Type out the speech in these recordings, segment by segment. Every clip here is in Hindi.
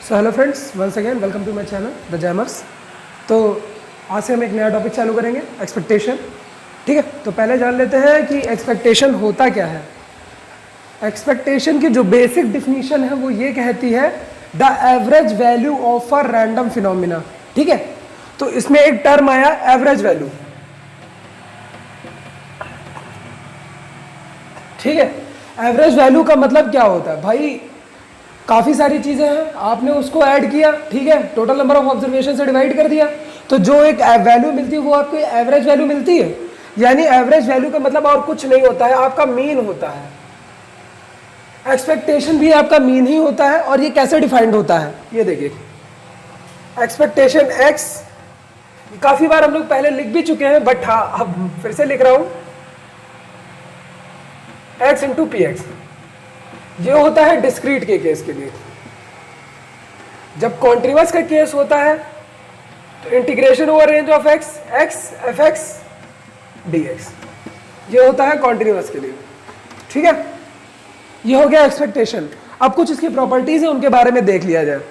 So hello friends, once again welcome to my channel the Jammers. तो आज से हम एक नया टॉपिक चालू करेंगे, एक्सपेक्टेशन। ठीक है, तो पहले जान लेते हैं कि एक्सपेक्टेशन होता क्या है। एक्सपेक्टेशन की जो बेसिक डिफिनीशन है वो ये कहती है the average value of a random phenomena. ठीक है, तो इसमें एक टर्म आया एवरेज वैल्यू। ठीक है, एवरेज वैल्यू का मतलब क्या होता है भाई? काफ़ी सारी चीज़ें हैं, आपने उसको ऐड किया, ठीक है, टोटल नंबर ऑफ ऑब्जर्वेशन से डिवाइड कर दिया, तो जो एक वैल्यू मिलती है वो आपको एवरेज वैल्यू मिलती है। यानी एवरेज वैल्यू का मतलब और कुछ नहीं होता है, आपका मीन होता है। एक्सपेक्टेशन भी आपका मीन ही होता है। और ये कैसे डिफाइंड होता है ये देखिए, एक्सपेक्टेशन एक्स काफ़ी बार हम लोग पहले लिख भी चुके हैं, बट हाँ अब फिर से लिख रहा हूँ, एक्स इंटू पी एक्स। ये होता है डिस्क्रीट के केस के लिए। जब कॉन्टिन्यूअस का केस होता है तो integration over range of x x F x D x, ये होता है कॉन्टिन्यूअस के लिए। ठीक है, ये हो गया एक्सपेक्टेशन। अब कुछ इसकी प्रॉपर्टीज है, उनके बारे में देख लिया जाए।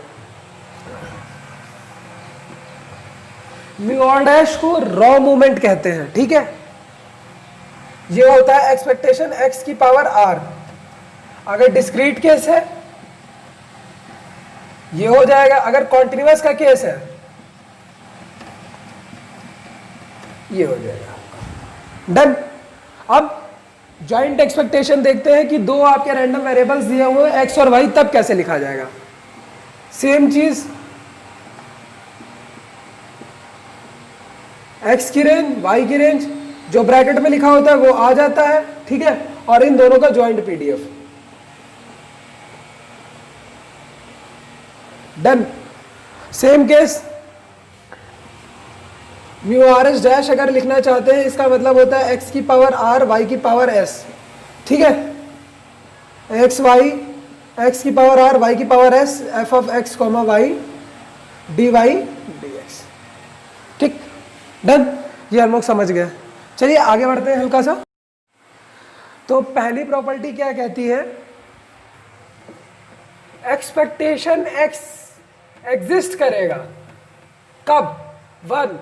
म्यू आर डैश को रॉ मूवमेंट कहते हैं। ठीक है, ये होता है एक्सपेक्टेशन एक्स की पावर आर। अगर डिस्क्रीट केस है ये हो जाएगा, अगर कॉन्टिन्यूअस का केस है ये हो जाएगा। डन। अब जॉइंट एक्सपेक्टेशन देखते हैं कि दो आपके रैंडम वेरिएबल्स दिए हुए एक्स और वाई, तब कैसे लिखा जाएगा। सेम चीज, एक्स की रेंज वाई की रेंज जो ब्रैकेट में लिखा होता है वो आ जाता है। ठीक है, और इन दोनों का joint PDF. Done. Same case, mu R S dash अगर लिखना चाहते हैं, इसका मतलब होता है एक्स की पावर आर वाई की पावर एस। ठीक है, एक्स वाई एक्स की पावर आर वाई की power S F of X comma Y D Y D X. ठीक, डन। ये हम लोग समझ गए। चलिए आगे बढ़ते हैं हल्का सा। तो पहली प्रॉपर्टी क्या कहती है? एक्सपेक्टेशन एक्स एग्जिस्ट करेगा कब? One,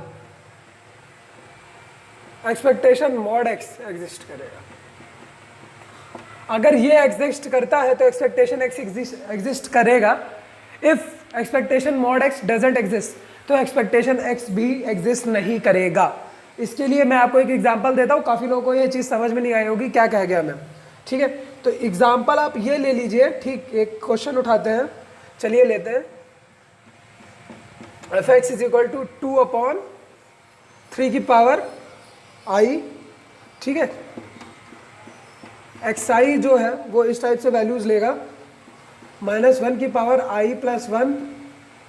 expectation mod x exist करेगा। अगर ये एग्जिस्ट करता है तो एक्सपेक्टेशन एक्स एग्जिस्ट करेगा। If expectation mod x doesn't exist तो एक्सपेक्टेशन एक्स भी एग्जिस्ट नहीं करेगा। इसके लिए मैं आपको एक एग्जांपल देता हूँ, काफ़ी लोगों को ये चीज़ समझ में नहीं आई होगी क्या कह गया मैं। ठीक है, तो एग्जांपल आप ये ले लीजिए। ठीक, एक क्वेश्चन उठाते हैं, चलिए लेते हैं। F X is equal to 2/3 की पावर आई। ठीक है, एक्स आई जो है वो इस टाइप से वैल्यूज लेगा, -1 की पावर आई प्लस 1।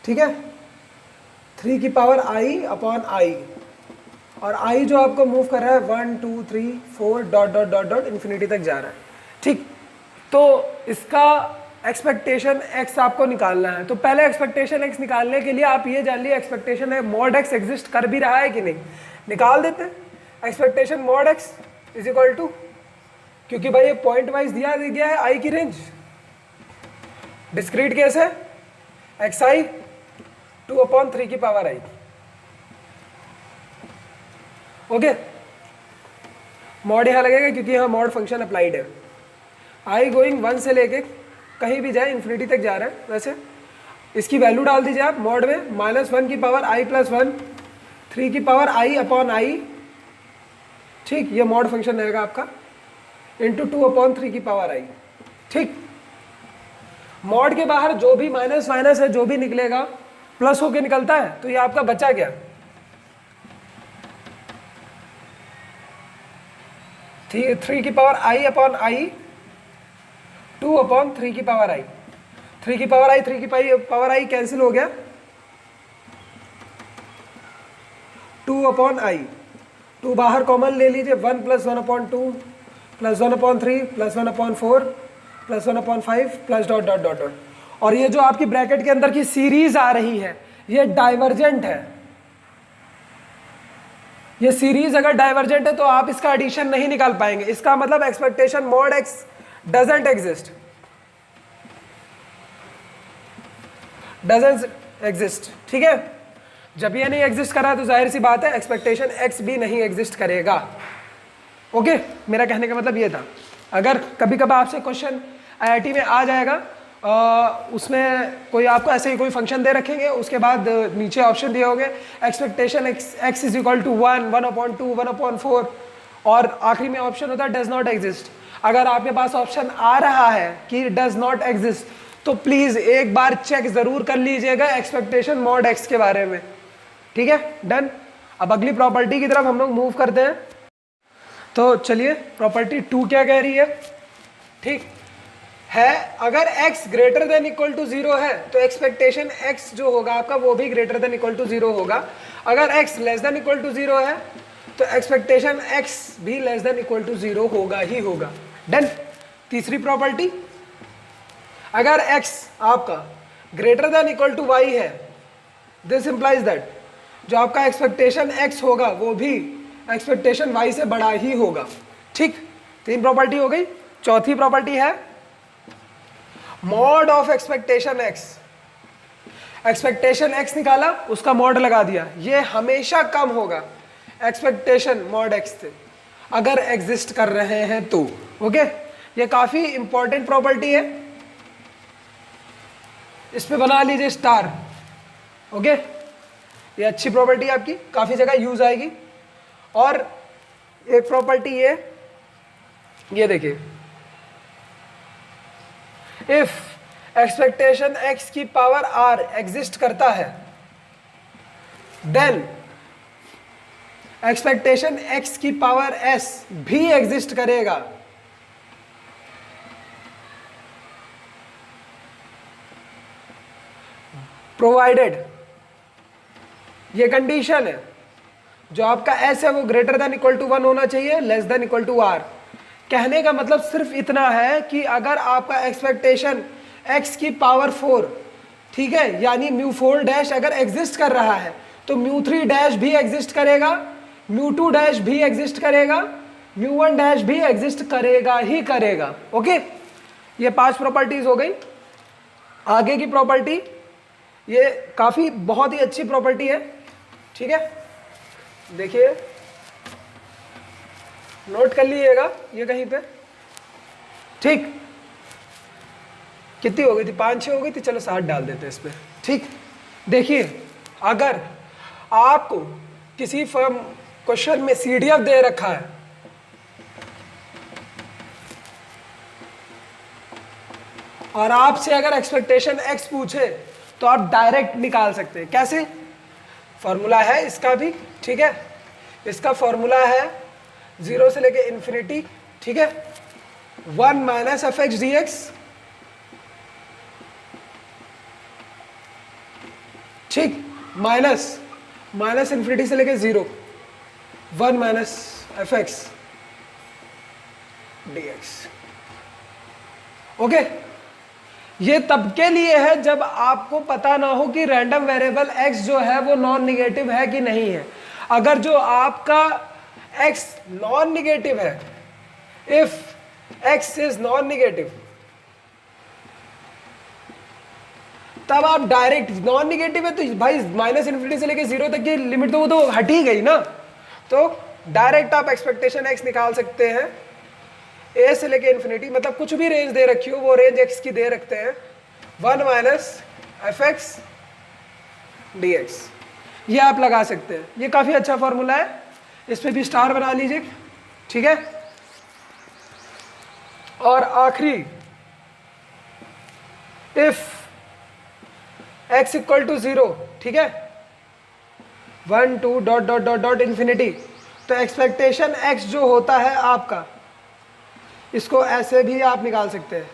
ठीक है, 3 की पावर आई अपॉन आई, और आई जो आपको मूव कर रहा है 1 2 3 4 dot dot dot dot infinity तक जा रहा है। ठीक, तो इसका एक्सपेक्टेशन एक्स आपको निकालना है। तो पहले एक्सपेक्टेशन एक्स निकालने के लिए आप ये जान लिया एक्सपेक्टेशन है मॉड एक्स एग्जिस्ट कर भी रहा है कि नहीं। निकाल देते हैं expectation mod X is equal to, क्योंकि भाई ये पॉइंट वाइज दिया गया है आई की रेंज, डिस्क्रीट केस है, एक्स आई 2/3 की पावर आई। ओके, मॉड यहां लगेगा क्योंकि यहां मॉड फंक्शन अप्लाइड है। आई गोइंग 1 से लेके कहीं भी जाए इन्फिनिटी तक जा रहा है। वैसे इसकी वैल्यू डाल दीजिए आप मॉड में, -1 की पावर आई प्लस 1, 3 की पावर आई अपॉन आई। ठीक, ये मॉड फंक्शन रहेगा आपका, इंटू 2/3 की पावर आई। ठीक, मॉड के बाहर जो भी माइनस माइनस है जो भी निकलेगा प्लस होके निकलता है, तो ये आपका बचा गया 3 की पावर आई अपॉन आई, 2/3 की पावर आई। 3 की पावर आई 3 की पावर आई कैंसिल हो गया, 2/आई। 2 बाहर कॉमन ले लीजिए, 1 + 1/2 + 1/3 + 1/4 + 1/5 plus dot dot dot dot. और ये जो आपकी ब्रैकेट के अंदर की सीरीज आ रही है ये डाइवर्जेंट है। ये सीरीज अगर डाइवर्जेंट है तो आप इसका एडिशन नहीं निकाल पाएंगे। इसका मतलब expectation mod x doesn't exist. Doesn't exist, ठीक है। जब ये नहीं एग्जिस्ट करा तो जाहिर सी बात है एक्सपेक्टेशन एक्स भी नहीं एग्जिस्ट करेगा। ओके, मेरा कहने का मतलब ये था, अगर कभी कभार आपसे क्वेश्चन आईआईटी में आ जाएगा, उसमें कोई आपको ऐसे ही कोई फंक्शन दे रखेंगे, उसके बाद नीचे ऑप्शन दिए होंगे expectation X is equal to 1, 1/2, 1/4, और आखिरी में ऑप्शन होता है डज नॉट एग्जिस्ट। अगर आपके पास ऑप्शन आ रहा है कि डज नॉट एग्जिस्ट, तो प्लीज एक बार चेक जरूर कर लीजिएगा एक्सपेक्टेशन मॉड एक्स के बारे में, ठीक है। डन। अब अगली प्रॉपर्टी की तरफ हम लोग मूव करते हैं। तो चलिए, प्रॉपर्टी 2 क्या कह रही है, ठीक है, अगर x greater than equal to 0 है तो एक्सपेक्टेशन x जो होगा आपका वो भी ग्रेटर देन इक्वल टू 0 होगा। अगर x less than equal to 0 है तो एक्सपेक्टेशन x भी लेस देन इक्वल टू 0 होगा ही होगा। डन। तीसरी प्रॉपर्टी, अगर x आपका greater than equal to y है, दिस इंप्लाइज दैट जो आपका एक्सपेक्टेशन x होगा वो भी एक्सपेक्टेशन y से बड़ा ही होगा, ठीक। 3 प्रॉपर्टी हो गई। चौथी प्रॉपर्टी है mod of expectation x. Expectation x निकाला, उसका मॉड लगा दिया, ये हमेशा कम होगा एक्सपेक्टेशन मॉड एक्स से अगर एग्जिस्ट कर रहे हैं तो। ओके, ये काफी इंपॉर्टेंट प्रॉपर्टी है, इस पे बना लीजिए स्टार। ओके, ये अच्छी प्रॉपर्टी है आपकी, काफी जगह यूज आएगी। और एक प्रॉपर्टी ये देखिए, इफ एक्सपेक्टेशन x की पावर r एग्जिस्ट करता है देन एक्सपेक्टेशन x की पावर s भी एग्जिस्ट करेगा। प्रोवाइडेड, ये कंडीशन है, जो आपका s है वो ग्रेटर देन इक्वल टू 1 होना चाहिए, less than equal to r। कहने का मतलब सिर्फ इतना है कि अगर आपका एक्सपेक्टेशन x की पावर 4, ठीक है, यानी μ4 डैश अगर एग्जिस्ट कर रहा है तो μ3 डैश भी एग्जिस्ट करेगा, μ2 डैश भी एग्जिस्ट करेगा, μ1 डैश भी एग्जिस्ट करेगा ही करेगा। ओके, ये 5 प्रॉपर्टीज हो गई। आगे की प्रॉपर्टी, ये काफी बहुत ही अच्छी प्रॉपर्टी है, ठीक है, देखिए नोट कर लीजिएगा ये कहीं पे, ठीक। कितनी हो गई थी, 5-6 हो गई थी, चलो 7 डाल देते हैं इस पे, ठीक। देखिए, अगर आपको किसी फर्म क्वेश्चन में CDF दे रखा है और आपसे अगर एक्सपेक्टेशन x पूछे तो आप डायरेक्ट निकाल सकते हैं। कैसे? फॉर्मूला है इसका भी, ठीक है, इसका फॉर्मूला है 0 से लेके इन्फिनिटी, ठीक है, 1 minus F x D X, ठीक, माइनस इन्फिनिटी से लेके 0, 1 minus F x D x. Okay, ये तब के लिए है जब आपको पता ना हो कि रैंडम वेरिएबल x जो है वो नॉन निगेटिव है कि नहीं है। अगर जो आपका x नॉन निगेटिव है, if x is non negative, तब आप डायरेक्ट, नॉन निगेटिव है तो भाई माइनस इन्फिनिटी से लेके 0 तक की लिमिट तो वो तो हट ही गई ना, तो डायरेक्ट आप एक्सपेक्टेशन x निकाल सकते हैं a से लेके इन्फिनिटी, मतलब कुछ भी रेंज दे रखी हो वो रेंज x की दे रखते हैं, 1 minus F x D x, ये आप लगा सकते हैं। ये काफी अच्छा फॉर्मूला है, इस पे भी स्टार बना लीजिए, ठीक है। और आखिरी, इफ x इक्वल टू 0, ठीक है, 1 2 dot dot dot dot infinity, तो एक्सपेक्टेशन x जो होता है आपका, इसको ऐसे भी आप निकाल सकते हैं,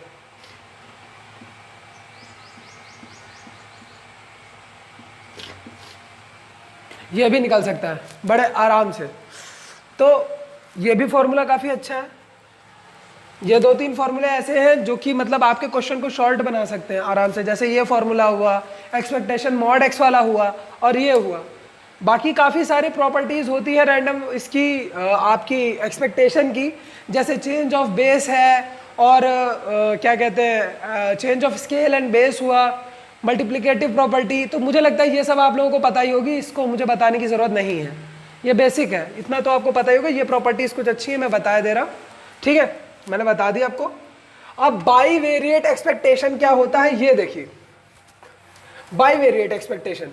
ये भी निकाल सकता है बड़े आराम से। तो ये भी फॉर्मूला काफ़ी अच्छा है। ये 2-3 फॉर्मूले ऐसे हैं जो कि मतलब आपके क्वेश्चन को शॉर्ट बना सकते हैं आराम से, जैसे ये फॉर्मूला हुआ, एक्सपेक्टेशन मॉड एक्स वाला हुआ, और ये हुआ। बाकी काफ़ी सारी प्रॉपर्टीज़ होती है रैंडम इसकी, आपकी एक्सपेक्टेशन की, जैसे चेंज ऑफ बेस है, और क्या कहते हैं, change of scale and base हुआ, मल्टीप्लिकेटिव प्रॉपर्टी, तो मुझे लगता है ये सब आप लोगों को पता ही होगी, इसको मुझे बताने की ज़रूरत नहीं है, ये बेसिक है, इतना तो आपको पता ही होगा। ये प्रॉपर्टीज़ कुछ अच्छी है, मैं बता दे रहा हूँ, ठीक है, मैंने बता दिया आपको। अब बाईवेरिएट एक्सपेक्टेशन क्या होता है ये देखिए। बाईवेरिएट एक्सपेक्टेशन,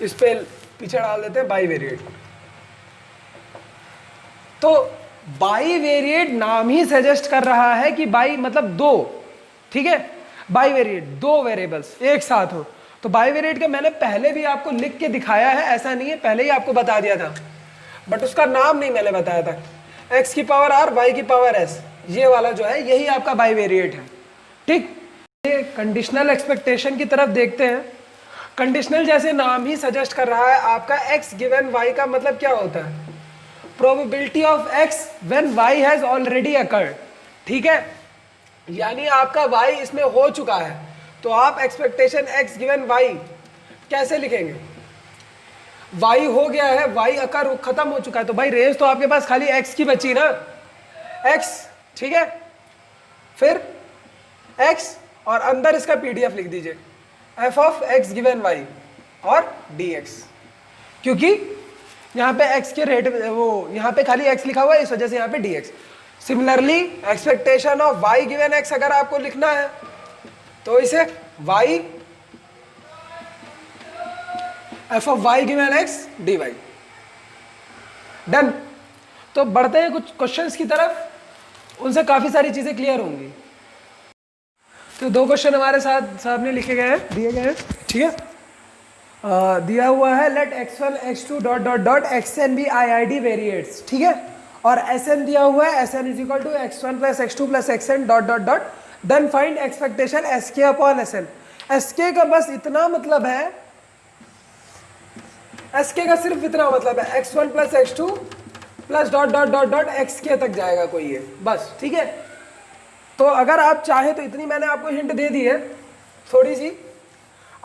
इस पे पीछे डाल देते हैं बाईवेरिएट। तो बाईवेरिएट नाम ही सजेस्ट कर रहा है कि बाई मतलब दो, ठीक है, बाईवेरिएट दो वेरिएबल्स एक साथ हो। तो बाईवेरिएट का मैंने पहले भी आपको लिख के दिखाया है, ऐसा नहीं है, पहले ही आपको बता दिया था, बट उसका नाम नहीं मैंने बताया था। x की पावर r, y की पावर s, ये वाला जो है यही आपका बाईवेरिएट है, ठीक। ये कंडीशनल एक्सपेक्टेशन की तरफ देखते हैं। कंडीशनल जैसे नाम ही सजेस्ट कर रहा है, आपका x गिवन y का मतलब क्या होता है, probability of x when y has already occurred, ठीक है, यानी आपका y इसमें हो चुका है, तो आप एक्सपेक्टेशन x गिवन y कैसे लिखेंगे, y हो गया है, y अकर खत्म हो चुका है, तो भाई रेंज तो आपके पास खाली x की बची ना, x, ठीक है, फिर x और अंदर इसका पीडीएफ लिख दीजिए, f of x given y और dx, क्योंकि यहाँ पे x के रेट वो यहाँ पे खाली x लिखा हुआ है, इस वजह से यहाँ पे dx। Similarly expectation of y given x अगर आपको लिखना है तो इसे y f of y given x dy, done. तो बढ़ते हैं कुछ क्वेश्चंस की तरफ, उनसे काफी सारी चीजें क्लियर होंगी। तो दो क्वेश्चन हमारे साथ सामने लिखे गए हैं, दिए गए हैं, ठीक है। दिया हुआ है let x1 x2 dot dot dot xn be IID variates, ठीक है, और sn दिया हुआ है, sn is equal to x1 plus x2 plus xn dot dot dot, then find expectation sk upon sn। sk का बस इतना मतलब है, sk का सिर्फ इतना मतलब है x1 plus x2 plus dot dot dot dot xk तक जाएगा कोई ये, बस, ठीक है। तो अगर आप चाहें तो इतनी मैंने आपको हिंट दे दी है थोड़ी सी,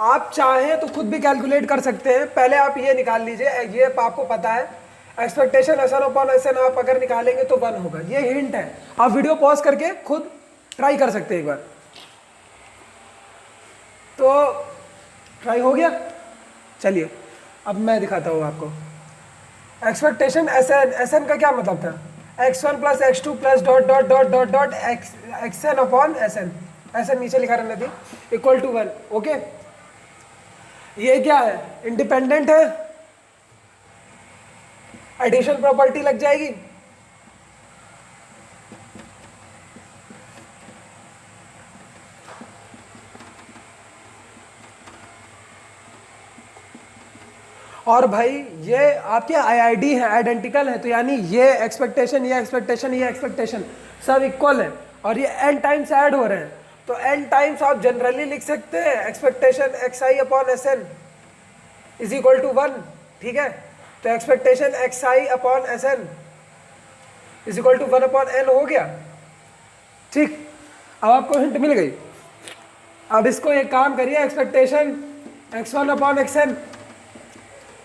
आप चाहें तो खुद भी कैलकुलेट कर सकते हैं। पहले आप ये निकाल लीजिए, ये आपको पता है एक्सपेक्टेशन SN अपॉन SN आप अगर निकालेंगे तो 1 होगा, ये हिंट है। आप वीडियो पॉज करके खुद ट्राई कर सकते हैं एक बार। तो ट्राई हो गया, चलिए अब मैं दिखाता हूँ आपको। एक्सपेक्टेशन SN का क्या मतलब था, x1 plus x2 plus dot dot dot dot dot xn upon SN नीचे लिखा रहना थी, इक्वल टू 1, ओके। ये क्या है, इंडिपेंडेंट है, एडिशन प्रॉपर्टी लग जाएगी, और भाई ये आपके IID है, आइडेंटिकल है, तो यानी ये एक्सपेक्टेशन ये एक्सपेक्टेशन ये एक्सपेक्टेशन सब इक्वल है, और ये n टाइम्स ऐड हो रहे हैं, तो n टाइम्स आप जनरली लिख सकते हैं expectation xi upon SN is equal to 1, ठीक है। तो expectation xi upon SN is equal to 1 upon n हो गया, ठीक। अब आपको हिंट मिल गई। अब इसको एक काम करिए, expectation x1 upon xn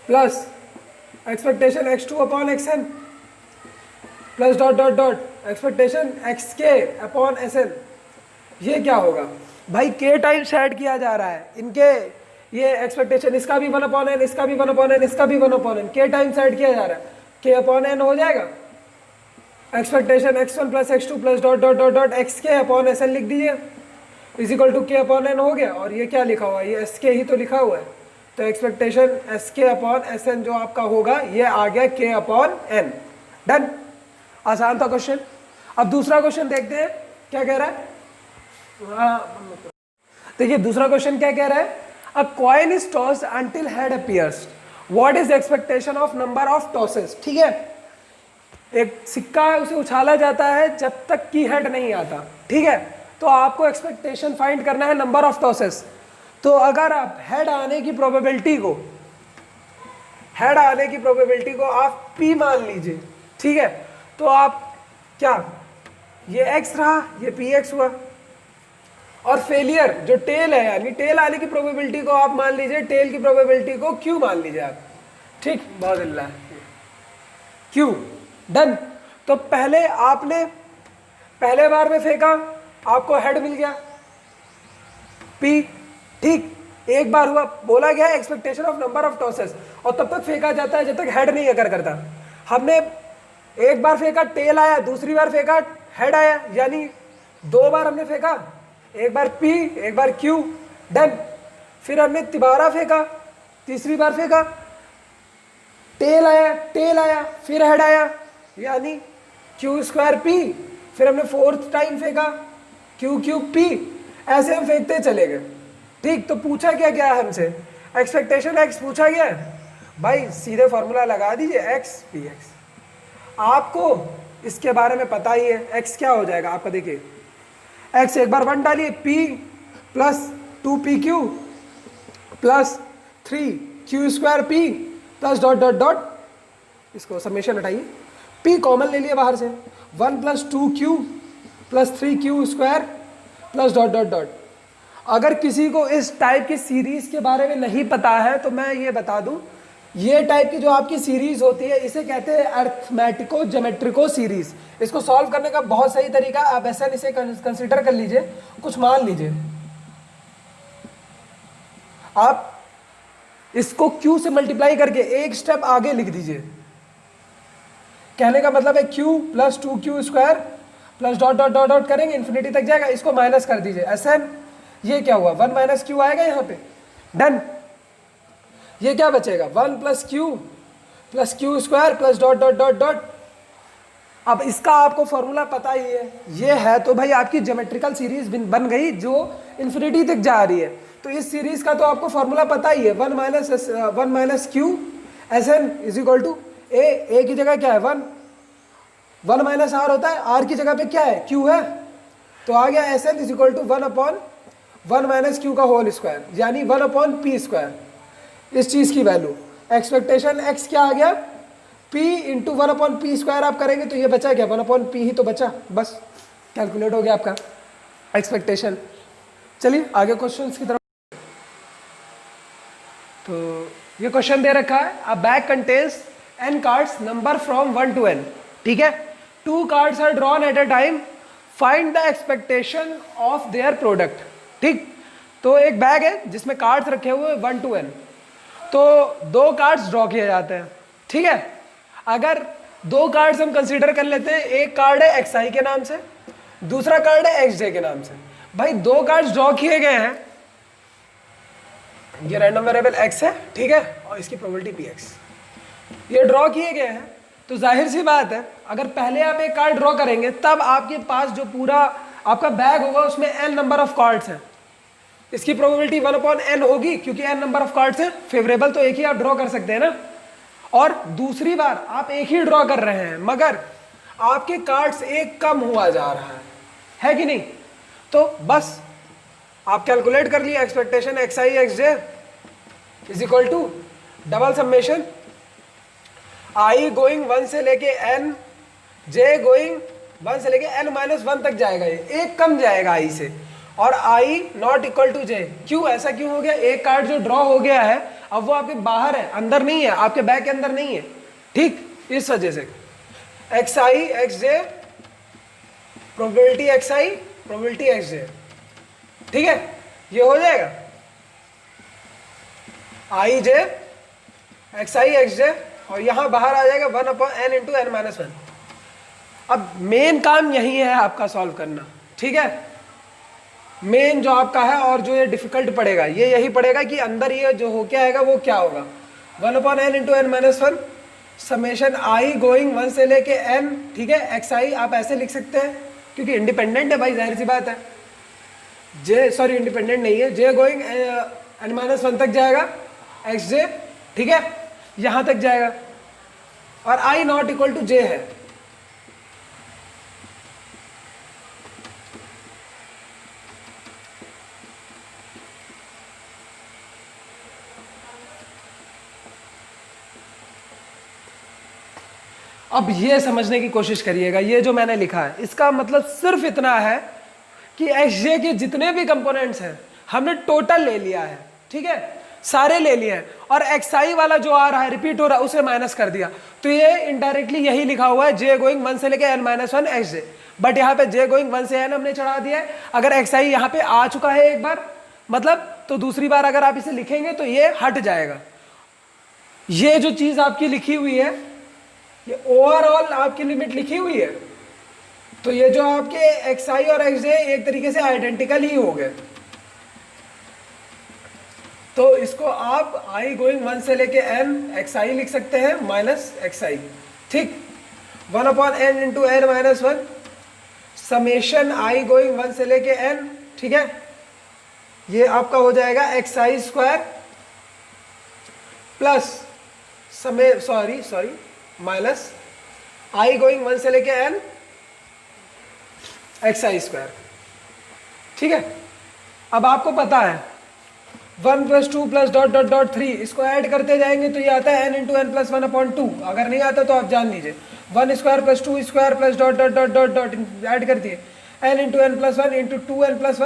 plus expectation x2 upon xn plus dot dot dot expectation xk upon SN, ये क्या होगा भाई, k टाइम्स ऐड किया जा रहा है इनके, ये एक्सपेक्टेशन इसका भी 1 अपॉन n, इसका भी 1 अपॉन n, इसका भी 1 upon n, k times add किया जा रहा है, k अपॉन n हो जाएगा। Expectation x1 plus x2 plus dot dot dot dot xk upon SN लिख दीजिए, is equal to k upon n हो गया, और ये क्या लिखा हुआ है, ये sk ही तो लिखा हुआ है, तो एक्सपेक्टेशन sk अपॉन SN जो आपका होगा ये आ गया k अपॉन n, डन। आसान था क्वेश्चन। अब दूसरा क्वेश्चन देखते हैं क्या कह रहा है। देखिए दूसरा क्वेश्चन क्या कह रहा है, अ coin is tossed until head appears, what is expectation of number of tosses, ठीक है। एक सिक्का है उसे उछाला जाता है जब तक कि हेड नहीं आता, ठीक है। तो आपको एक्सपेक्टेशन फाइंड करना है नंबर ऑफ टॉसेस। तो अगर आप हेड आने की प्रोबेबिलिटी को आप P मान लीजिए, ठीक है, तो आप क्या, ये x रहा, ये px हुआ, और फेलियर जो टेल है यानी टेल आने की प्रोबेबिलिटी को आप मान लीजिए, टेल की प्रोबेबिलिटी को q मान लीजिए आप, ठीक, बहुत अल्लाह q, डन। तो पहले आपने पहले बार में फेंका, आपको हेड मिल गया, पी, ठीक। एक बार हुआ, बोला गया expectation of number of tosses, और तब तक फेंका जाता है जब तक हेड नहीं अगर करता। हमने एक बार फेंका टेल आया, दूसरी बार फेंका हेड आया, यानी 2 बार हमने फेंका, एक बार पी एक बार क्यू, डन। फिर हमने तिबारा फेंका, तीसरी बार फेंका, टेल आया फिर हेड आया, यानी क्यू स्क्वायर पी। फिर हमने 4th टाइम फेंका, क्यू क्यूब पी। ऐसे हम फेंकते चले गए, ठीक। तो पूछा क्या गया हमसे, एक्सपेक्टेशन एक्स पूछा गया है भाई, सीधे फॉर्मूला लगा दीजिए एक्स पी एक्स। आपको इसके बारे में पता ही है, एक्स क्या हो जाएगा आपका, देखिए एक्स एक बार 1 डालिए, P plus 2pq plus 3q square P plus dot dot dot, इसको समेशन हटाइए, p कॉमन ले लिए बाहर से, 1 plus 2q plus 3q square plus dot dot dot. अगर किसी को इस टाइप की सीरीज के बारे में नहीं पता है तो मैं ये बता दूं, ये टाइप की जो आपकी सीरीज होती है इसे कहते हैं अर्थमेटिको ज्योमेट्रिको सीरीज। इसको सॉल्व करने का बहुत सही तरीका, आप ऐसा इसे कंसीडर कर लीजिए, कुछ मान लीजिए आप इसको q से मल्टीप्लाई करके एक स्टेप आगे लिख दीजिए। कहने का मतलब है q plus 2q square plus dot dot dot dot करेंगे, इन्फिनिटी तक जाएगा, इसको माइनस कर दीजिए एसएन। ये क्या हुआ, 1 माइनस क्यू आएगा यहाँ पे, डन। ये क्या बचेगा, 1 plus Q square plus dot dot dot dot. अब इसका आपको फॉर्मूला पता ही है, ये है तो भाई आपकी ज्योमेट्रिकल सीरीज बन गई जो इन्फिनिटी तक जा रही है। तो इस सीरीज का तो आपको फॉर्मूला पता ही है, 1 minus Q S N is equal to A की जगह क्या है 1 माइनस आर होता है, आर की जगह पे क्या है क्यू है, तो आ गया S N is equal to 1 minus Q का होल स्क्वायर, यानी 1/p स्क्वायर। इस चीज की वैल्यू एक्सपेक्टेशन एक्स क्या आ गया, p इंटू 1/p स्क्वायर आप करेंगे तो ये बचा क्या, 1/p ही तो बचा, बस कैलकुलेट हो गया आपका एक्सपेक्टेशन। चलिए आगे क्वेश्चंस की तरफ। तो ये क्वेश्चन दे रखा है, a bag contains n cards number from 1 to n, ठीक है। 2 cards are drawn at a time, find the expectation of their product, ठीक। तो एक बैग है जिसमें कार्ड्स रखे हुए 1 to n, तो 2 कार्ड्स ड्रॉ किए जाते हैं, ठीक है। अगर 2 कार्ड्स हम कंसीडर कर लेते हैं, एक कार्ड है xi के नाम से, दूसरा कार्ड है xj के नाम से। भाई 2 कार्ड्स ड्रॉ किए गए हैं, ये रैंडम वेरिएबल x है, ठीक है, और इसकी प्रोबेबिलिटी px, ये ड्रॉ किए गए हैं। तो जाहिर सी बात है, अगर पहले आप एक कार्ड ड्रॉ करेंगे तब आपके पास जो पूरा आपका बैग होगा उसमें n नंबर ऑफ कार्ड्स हैं, इसकी प्रोबेबिलिटी 1/n होगी, क्योंकि n नंबर ऑफ कार्ड्स हैं, फेवरेबल तो एक ही आप ड्रॉ कर सकते हैं ना। और दूसरी बार आप एक ही ड्रॉ कर रहे हैं मगर आपके कार्ड्स एक कम हुआ जा रहा है कि नहीं, तो बस आप कैलकुलेट कर लिए expectation xi xj is equal to double summation i going 1 से लेके n, j गोइंग 1 से लेके n माइनस 1 तक जाएगा, ये एक कम जाएगा i से, और i not equal to j। क्यों, ऐसा क्यों हो गया, एक कार्ड जो ड्रॉ हो गया है अब वो आपके बाहर है, अंदर नहीं है, आपके बैग के अंदर नहीं है, ठीक। इस वजह से xi xj probability xi probability xj, ठीक है, ये हो जाएगा i j xi xj, और यहां बाहर आ जाएगा 1/n इंटू n माइनस 1। अब मेन काम यही है आपका सॉल्व करना, ठीक है, मेन जो आपका है, और जो ये डिफिकल्ट पड़ेगा ये यही पड़ेगा कि अंदर ये जो हो क्या आएगा वो क्या होगा, 1/n into n minus 1 summation i going 1 से लेके n, ठीक है। xi आप ऐसे लिख सकते हैं क्योंकि इंडिपेंडेंट है भाई, जाहिर सी बात है। इंडिपेंडेंट नहीं है, j गोइंग n माइनस 1 तक जाएगा, xj, ठीक है, यहां तक जाएगा, और i not equal to j है। अब ये समझने की कोशिश करिएगा, ये जो मैंने लिखा है इसका मतलब सिर्फ इतना है कि xj के जितने भी कंपोनेंट्स हैं हमने टोटल ले लिया है, ठीक है, सारे ले लिए हैं, और xi वाला जो आ रहा है रिपीट हो रहा है उसे माइनस कर दिया। तो ये इनडायरेक्टली यही लिखा हुआ है, j गोइंग 1 से लेके n माइनस 1 xj, बट यहाँ पे j गोइंग 1 से n हमने चढ़ा दिया है। अगर xi यहाँ पे आ चुका है एक बार मतलब तो दूसरी बार अगर आप इसे लिखेंगे तो ये हट जाएगा। ये जो चीज आपकी लिखी हुई है, ये ओवरऑल आपकी लिमिट लिखी हुई है, तो ये जो आपके एक्स आई और एक्स जे एक तरीके से आइडेंटिकल ही हो गए। तो इसको आप आई गोइंग 1 से लेके एन एक्स आई लिख सकते हैं माइनस एक्स आई, ठीक। 1/n into N minus 1 summation I going 1 से लेके एन, ठीक है। ये आपका हो जाएगा एक्स आई स्क्वायर प्लस माइनस आई गोइंग 1 से लेके एन एक्स आई स्क्वायर, ठीक है। अब आपको पता है 1 + 2 + ... 3 इसको ऐड करते जाएंगे तो ये आता है n इंटू एन प्लस 1/2। अगर नहीं आता तो आप जान लीजिए 1 square plus 2 square plus ... add कर दिए n into N plus 1 into 2n plus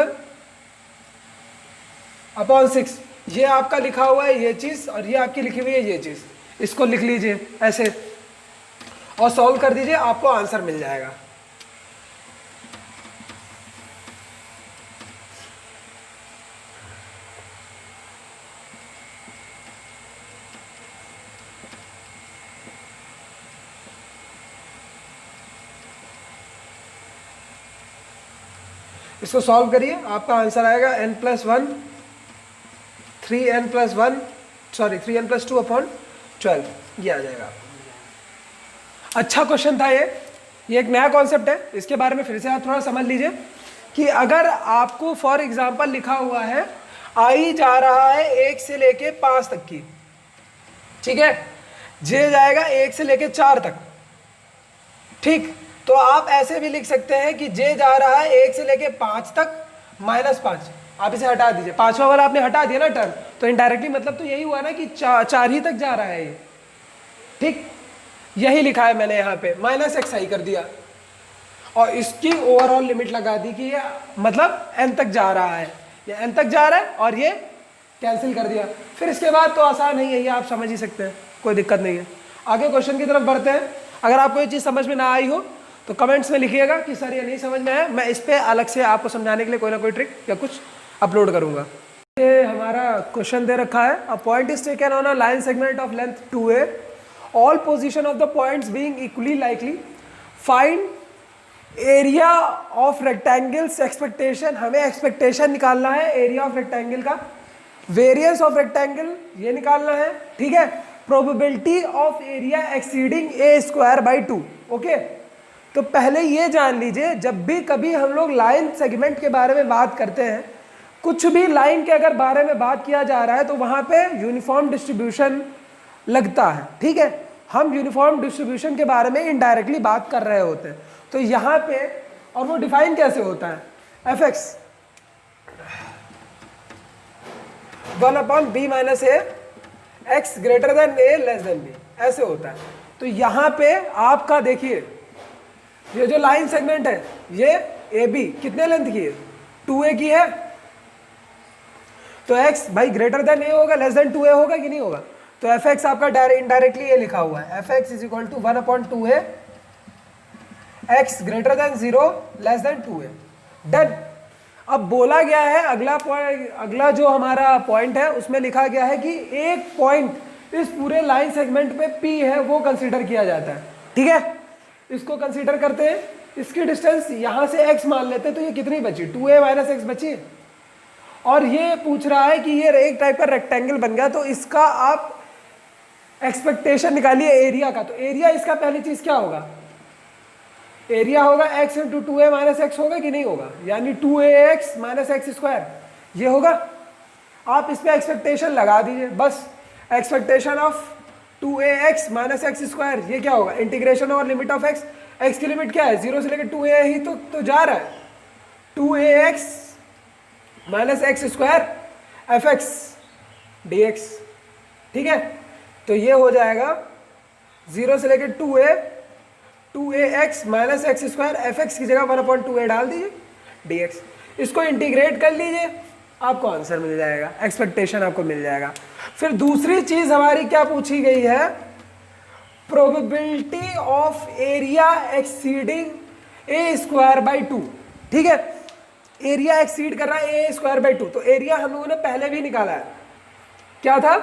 1/6। ये आपका लिखा हुआ है ये चीज, और ये आपकी लिखी हुई है ये चीज। इसको लिख लीजिए ऐसे और सॉल्व कर दीजिए, आपको आंसर मिल जाएगा। इसको सॉल्व करिए, आपका आंसर आएगा n + 1 3n + 1 3n + 2/12, ये आ जाएगा। अच्छा क्वेश्चन था ये एक नया कॉन्सेप्ट है, इसके बारे में फिर से आप थोड़ा समझ लीजिए कि अगर आपको फॉर एग्जांपल लिखा हुआ है आई जा रहा है 1 से लेके 5 तक की, ठीक है, जे जाएगा 1 से लेके 4 तक, ठीक। तो आप ऐसे भी लिख सकते हैं कि जे जा रहा है 1 से लेके 5 तक -5, आप इसे हटा दीजिए, 5वां वाला आपने हटा दिया ना टर्म, तो इनडायरेक्टली मतलब तो यही हुआ ना कि 4 ही तक जा रहा है ये, ठीक। यही लिखा है मैंने यहाँ पे -xi कर दिया और इसकी ओवरऑल लिमिट लगा दी कि ये मतलब n तक जा रहा है, ये n तक जा रहा है और ये कैंसिल कर दिया। फिर इसके बाद तो आसान है, यही आप समझ ही सकते हैं, कोई दिक्कत नहीं है। आगे क्वेश्चन की तरफ बढ़ते हैं। अगर आपको ये चीज़ समझ में ना आई हो तो कमेंट्स में लिखिएगा कि सर ये नहीं समझ में आया, मैं इस पर अलग से आपको समझाने के लिए कोई ना कोई ट्रिक या कुछ अपलोड करूँगा। ये हमारा क्वेश्चन दे रखा है, a point is taken on a line segment of length 2a, all position of the points being equally likely, find area of rectangles expectation. हमें एक्सपेक्टेशन निकालना है एरिया ऑफ रेक्टेंगल का, वेरियंस ऑफ रेक्टेंगल ये निकालना है, ठीक है। Probability of area exceeding a²/2, okay. तो पहले ये जान लीजिए, जब भी कभी हम लोग लाइन सेगमेंट के बारे में बात करते हैं, कुछ भी लाइन के अगर बारे में बात किया जा रहा है तो वहाँ पे यूनिफॉर्म डिस्ट्रीब्यूशन लगता है, ठीक है। हम यूनिफॉर्म डिस्ट्रीब्यूशन के बारे में इनडायरेक्टली बात कर रहे होते हैं। तो यहाँ पे, और वो डिफाइन कैसे होता है, fx 1/b - a x > a < b, ऐसे होता है। तो यहाँ पे आपका देखिए ये जो लाइन सेगमेंट है ये ए बी कितने लेंथ की है, 2a की है, तो x भाई > a होगा, <2a होगा कि नहीं होगा। तो fx आपका इनडायरेक्टली ये लिखा हुआ है, fx = 1/2a x > 0 <2a, done. अब बोला गया है अगला जो हमारा पॉइंट है उसमें लिखा गया है कि एक पॉइंट इस पूरे लाइन सेगमेंट पे P है वो कंसीडर किया जाता है, ठीक है। इसको कंसीडर करते हैं, इसकी डिस्टेंस यहाँ से x मान लेते हैं, तो ये कितनी बची, 2a - x बची। और ये पूछ रहा है कि ये एक टाइप का रेक्टेंगल बन गया, तो इसका आप एक्सपेक्टेशन निकालिए एरिया का। तो एरिया इसका पहली चीज क्या होगा, एरिया होगा x × 2a - x होगा कि नहीं होगा, यानी 2ax - x², ये होगा। आप इस पे एक्सपेक्टेशन लगा दीजिए बस, एक्सपेक्टेशन ऑफ 2ax - x², ये क्या होगा, इंटीग्रेशन और लिमिट ऑफ x, x की लिमिट क्या है 0 से लेकर 2a ही तो जा रहा है, 2ax - x² fx dx, ठीक है। तो ये हो जाएगा 0 से लेकर 2ax - x² fx की जगह 1/2a डाल दीजिए dx, इसको इंटीग्रेट कर लीजिए, आपको आंसर मिल जाएगा, एक्सपेक्टेशन आपको मिल जाएगा। फिर दूसरी चीज हमारी क्या पूछी गई है, probability of area exceeding a² / 2, ठीक है। एरिया एक्सीड कर रहा है ए स्क्वायर बाई 2, तो एरिया हम लोगों ने पहले भी निकाला है, क्या था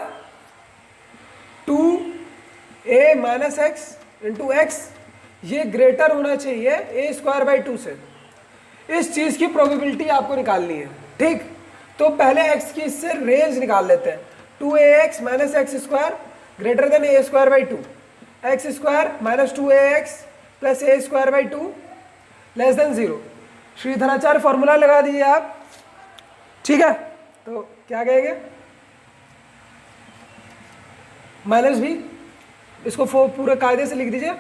2a minus x into x, ये ग्रेटर होना चाहिए ए स्क्वायर बाई 2 से। इस चीज की प्रोबेबिलिटी आपको निकालनी है, ठीक। तो पहले x की इससे रेंज निकाल लेते हैं, 2ax minus x square greater than A square by 2, x square minus 2ax plus A square by 2 less than 0। Shridharacharya formula लगा दीजिए आप, ठीक है। तो क्या कहेंगे, माइनस भी, इसको पूरे कायदे से लिख दीजिए,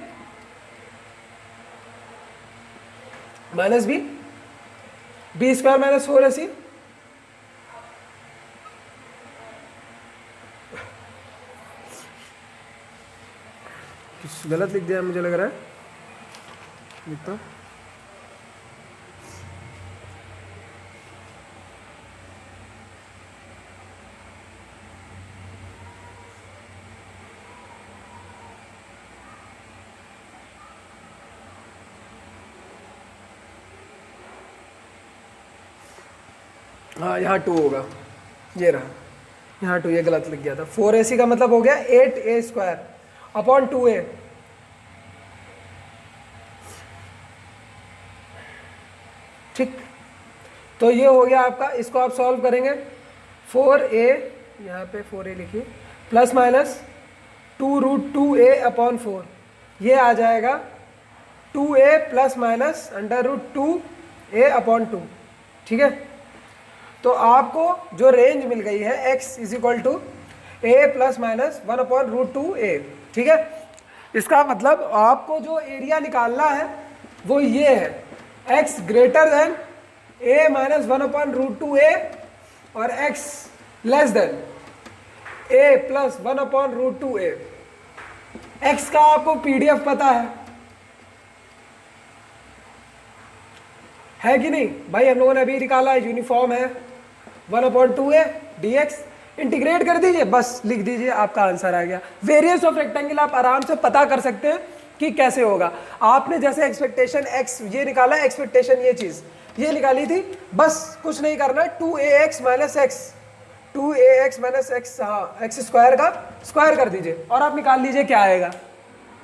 minus B square minus 4ac गलत लिख दिया मुझे लग रहा है, लिखता हूं। हाँ यहाँ 2 होगा, ये रहा, यहाँ 2, ये गलत लिख गया था। 4ac का मतलब हो गया 8a स्क्वायर अपॉन 2a, ठीक। तो ये हो गया आपका, इसको आप सॉल्व करेंगे, 4a, यहाँ पे 4a लिखिए, प्लस माइनस 2√2a अपॉन 4, ये आ जाएगा 2a plus minus √2a upon 2, ठीक है। तो आपको जो रेंज मिल गई है x is equal to a plus minus 1/√2a, ठीक है। इसका मतलब आपको जो एरिया निकालना है वो ये है, x greater then a minus 1/√2a और x less then a plus 1/√2a। x का आपको PDF पता है कि नहीं भाई, हम लोगों ने अभी निकाला है, यूनिफॉर्म है 1/2a dx, इंटीग्रेट कर दीजिए, बस लिख दीजिए, आपका आंसर आ गया। वेरिएंस ऑफ रेक्टेंगल आप आराम से पता कर सकते हैं कि कैसे होगा। आपने जैसे एक्सपेक्टेशन x ये निकाला, एक्सपेक्टेशन ये चीज ये निकाली थी, बस कुछ नहीं करना, 2ax minus x, 2ax minus x, हाँ एक्स स्क्वायर का स्क्वायर कर दीजिए और आप निकाल लीजिए क्या आएगा,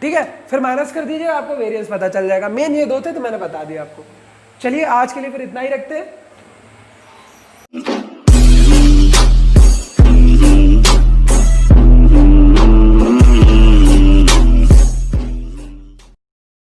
ठीक है। फिर माइनस कर दीजिए, आपको वेरिएंस पता चल जाएगा। मेन ये दो थे तो मैंने बता दिया आपको। चलिए आज के लिए फिर इतना ही रखते हैं।